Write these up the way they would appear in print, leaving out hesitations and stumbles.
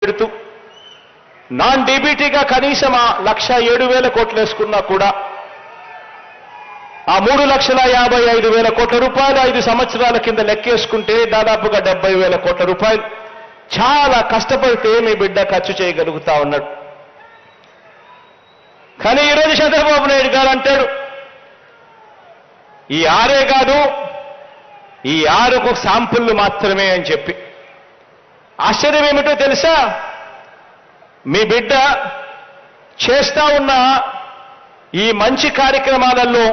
పెడుతూ నాన్ డీబీటీగా కనీసం 1,07,000 కోట్లు వేసుకున్నా కూడా ఆ 3,55,000 కోట్ల రూపాయలు 5 సంవత్సరాల కింద లెక్కేసుకుంటే దాదాపుగా 70,000 కోట్ల రూపాయలు చాలా కష్టపడితే మీ బిడ్డ ఖర్చు చేయగలుగుతా ఉన్నాడు. కానీ ఈరోజు చంద్రబాబు నాయుడు గారు అంటాడు ఈ 6 కాదు, ఈ 6కు శాంపుల్లు మాత్రమే అని చెప్పి. ఆశ్చర్యం ఏమిటో తెలుసా? మీ బిడ్డ చేస్తా ఉన్న ఈ మంచి కార్యక్రమాలలో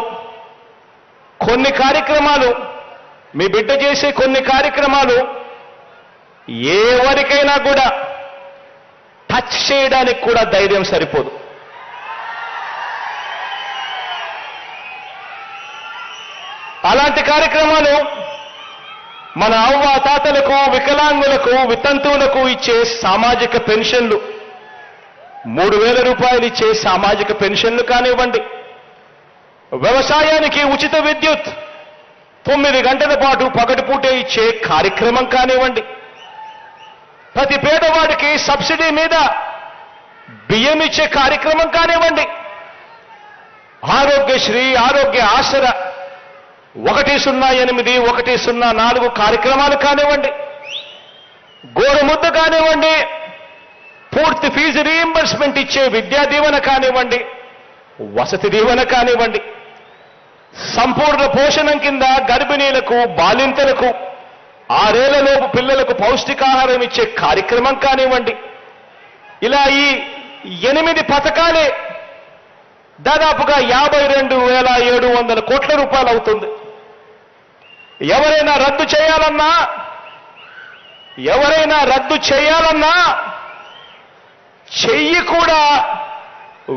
కొన్ని కార్యక్రమాలు, మీ బిడ్డ చేసే కొన్ని కార్యక్రమాలు ఎవరికైనా కూడా టచ్ చేయడానికి కూడా ధైర్యం సరిపోదు. అలాంటి కార్యక్రమాలు మన అవ్వ తాతలకు, వికలాంగులకు, వితంతువులకు ఇచ్చే సామాజిక పెన్షన్లు, 3,000 రూపాయలు ఇచ్చే సామాజిక పెన్షన్లు కానివ్వండి, వ్యవసాయానికి ఉచిత విద్యుత్ 9 గంటల పాటు పగటిపూటే ఇచ్చే కార్యక్రమం కానివ్వండి, ప్రతి పేదవాడికి సబ్సిడీ మీద బియ్యం ఇచ్చే కార్యక్రమం కానివ్వండి, ఆరోగ్యశ్రీ, ఆరోగ్య ఆసరా 108, 104 కార్యక్రమాలు కానివ్వండి, గోరుముద్ద కానివ్వండి, పూర్తి ఫీజు రీయింబర్స్మెంట్ ఇచ్చే విద్యా దీవెన కానివ్వండి, వసతి దీవెన కానివ్వండి, సంపూర్ణ పోషణం కింద గర్భిణీలకు, బాలింతలకు, 6 ఏళ్లలోపు పిల్లలకు పౌష్టికాహారం ఇచ్చే కార్యక్రమం కానివ్వండి, ఇలా ఈ 8 పథకాలే దాదాపుగా 52,700 కోట్ల రూపాయలు అవుతుంది. ఎవరైనా రద్దు చేయాలన్నా చెయ్యి కూడా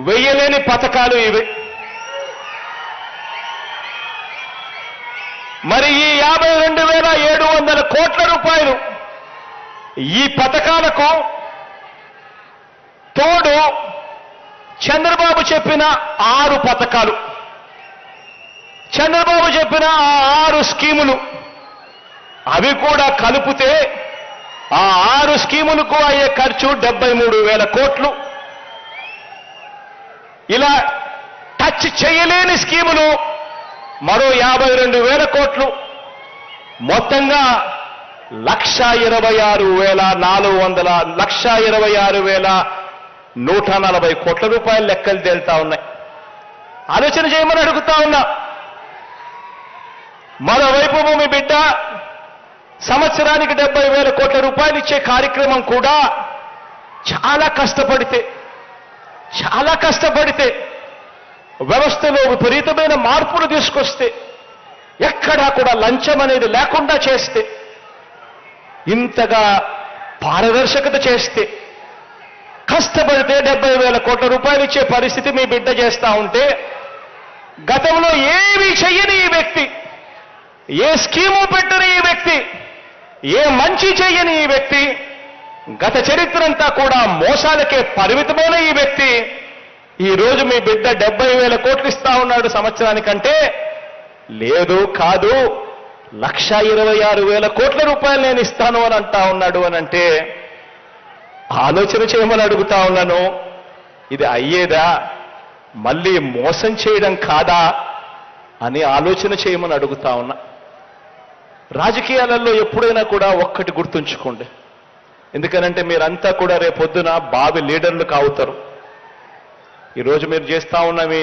వెయ్యలేని పథకాలు ఇవి. మరి ఈ 52,700 కోట్ల రూపాయలు ఈ పథకాలకు తోడు చంద్రబాబు చెప్పిన 6 పథకాలు, చంద్రబాబు చెప్పిన ఆ 6 స్కీములు, అవి కూడా కలిపితే ఆ 6 స్కీములకు అయ్యే ఖర్చు 73,000 కోట్లు. ఇలా టచ్ చేయలేని స్కీములు మరో 52,000 కోట్లు. మొత్తంగా 1,26,140 కోట్ల రూపాయల లెక్కలు తేలుతా ఉన్నాయి. ఆలోచన చేయమని అడుగుతా ఉన్నా. మరోవైపు మీ బిడ్డ సంవత్సరానికి 70,000 కోట్ల రూపాయలు ఇచ్చే కార్యక్రమం కూడా చాలా కష్టపడితే వ్యవస్థలో విపరీతమైన మార్పులు తీసుకొస్తే, ఎక్కడా కూడా లంచం అనేది లేకుండా చేస్తే, ఇంతగా పారదర్శకత చేస్తే, కష్టపడితే 70,000 కోట్ల రూపాయలు ఇచ్చే పరిస్థితి మీ బిడ్డ చేస్తా ఉంటే, గతంలో ఏమీ చెయ్యని ఈ వ్యక్తి, ఏ స్కీము పెట్టని ఈ వ్యక్తి, ఏ మంచి చెయ్యని ఈ వ్యక్తి, గత చరిత్రంతా కూడా మోసాలకే పరిమితమైన ఈ వ్యక్తి ఈ రోజు మీ బిడ్డ 70,000 కోట్లు ఇస్తా ఉన్నాడు సంవత్సరానికంటే, లేదు కాదు 1,26,000 కోట్ల రూపాయలు నేను ఇస్తాను అని అంటా ఉన్నాడు అని అంటే, ఆలోచన చేయమని అడుగుతా ఉన్నాను. ఇది అయ్యేదా? మళ్ళీ మోసం చేయడం కాదా అని ఆలోచన చేయమని అడుగుతా ఉన్నా. రాజకీయాలలో ఎప్పుడైనా కూడా ఒక్కటి గుర్తుంచుకోండి. ఎందుకనంటే మీరంతా కూడా రేపొద్దున బావి లీడర్లు కావుతారు. ఈరోజు మీరు చేస్తా ఉన్నవి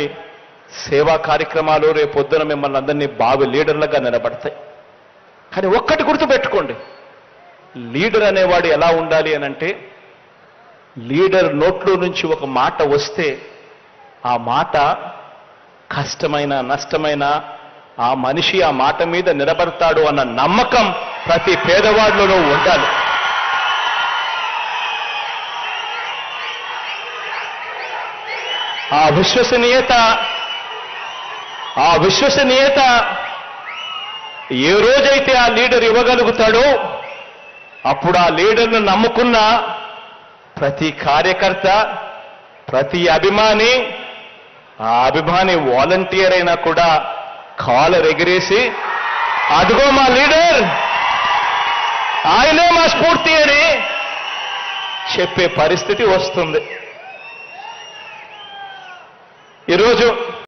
సేవా కార్యక్రమాలు రేపొద్దున మిమ్మల్ని అందరినీ బావి లీడర్లుగా నిలబడతాయి. కానీ ఒక్కటి గుర్తుపెట్టుకోండి, లీడర్ అనేవాడు ఎలా ఉండాలి అనంటే, లీడర్ నోట్లో నుంచి ఒక మాట వస్తే ఆ మాట కష్టమైన నష్టమైన ఆ మనిషి ఆ మాట మీద నిలబడతాడు అన్న నమ్మకం ప్రతి పేదవాడిలోనూ ఉండాలి. ఆ విశ్వసనీయత ఏ రోజైతే ఆ లీడర్ ఇవ్వగలుగుతాడో అప్పుడు ఆ లీడర్ను నమ్ముకున్న ప్రతి కార్యకర్త, ప్రతి అభిమాని, ఆ అభిమాని వాలంటీర్ అయినా కూడా కాలర్ ఎగిరేసి అదిగో మా లీడర్, ఆయనే మా స్ఫూర్తి అని చెప్పే పరిస్థితి వస్తుంది. ఈరోజు